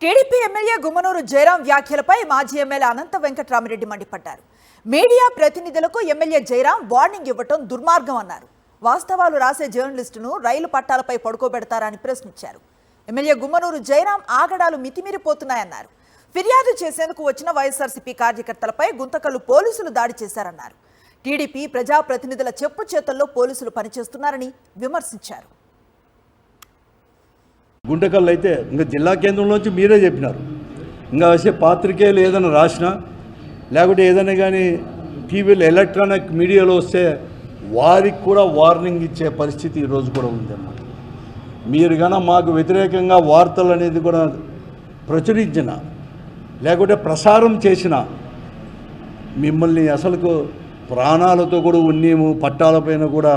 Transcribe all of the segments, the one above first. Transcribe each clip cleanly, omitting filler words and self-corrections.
TDP MLA Gummanuru Jayaram వ్యాఖ్యలపై మాజీ MLA అనంత వెంకట్రామిరెడ్డి మండిపడ్డారు. మీడియా ప్రతినిధులకు ఎమ్మెల్యే జయరాం వార్నింగ్ ఇవ్వటం దుర్మార్గం అన్నారు. వాస్తవాలు రాసే జర్నలిస్టును రైలు పట్టాలపై పడుకోబెడతారని ప్రశ్నించారు. ఎమ్మెల్యే గుమ్మనూరు జయరాం ఆగడాలు మితిమీరిపోతున్నాయన్నారు. ఫిర్యాదు చేసేందుకు వచ్చిన వైఎస్ఆర్సీపీ కార్యకర్తలపై గుంతకల్లు పోలీసులు దాడి చేశారన్నారు. టీడీపీ ప్రజాప్రతినిధుల చెప్పు చేతల్లో పోలీసులు పనిచేస్తున్నారని విమర్శించారు. గుంటకల్లు అయితే ఇంకా జిల్లా కేంద్రంలోంచి మీరే చెప్పినారు. ఇంకా వచ్చే పాత్రికేయులు ఏదైనా రాసినా లేకుంటే ఏదైనా కానీ టీవీలో ఎలక్ట్రానిక్ మీడియాలో వస్తే వారికి కూడా వార్నింగ్ ఇచ్చే పరిస్థితి ఈరోజు కూడా ఉందన్నమాట. మీరు కన్నా మాకు వ్యతిరేకంగా వార్తలు అనేది కూడా ప్రచురించిన లేకుంటే ప్రసారం చేసిన మిమ్మల్ని అసలుకు ప్రాణాలతో కూడా ఉన్నేము పట్టాలపైన కూడా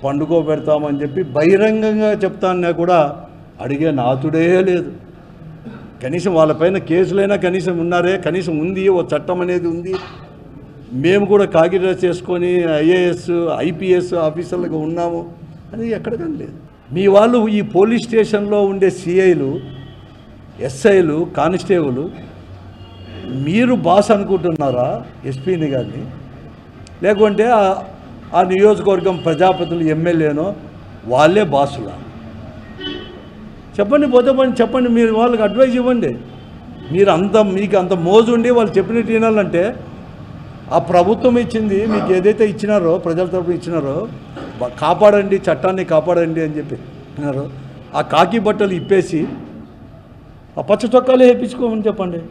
పండుకోబెడతామని చెప్పి బహిరంగంగా చెప్తాన్నా కూడా అడిగే నాతుడే లేదు. కనీసం వాళ్ళపైన కేసులైనా కనీసం ఉన్నారే, కనీసం ఉంది, ఓ చట్టం అనేది ఉంది. మేము కూడా కాకిడ్రా చేసుకొని ఐఏఎస్ ఐపీఎస్ ఆఫీసర్లుగా ఉన్నాము అది ఎక్కడికని లేదు. మీ వాళ్ళు ఈ పోలీస్ స్టేషన్లో ఉండే సిఐలు ఎస్ఐలు కానిస్టేబుల్ మీరు బాస్ అనుకుంటున్నారా ఎస్పీని కానీ, లేకుంటే ఆ నియోజకవర్గం ప్రజాప్రతినిధులు ఎమ్మెల్యేనో వాళ్ళే బాసులా? చెప్పండి, పోతే పని చెప్పండి, మీరు వాళ్ళకి అడ్వైజ్ ఇవ్వండి. మీకు అంత మోజు ఉండి వాళ్ళు చెప్పినట్టు వినాలంటే ఆ ప్రభుత్వం ఇచ్చింది మీకు ఏదైతే ఇచ్చినారో ప్రజల తరపున ఇచ్చినారో కాపాడండి, చట్టాన్ని కాపాడండి అని చెప్పి ఆ కాకి బట్టలు ఇప్పేసి ఆ పచ్చ చొక్కాలే వేయించుకోమని చెప్పండి.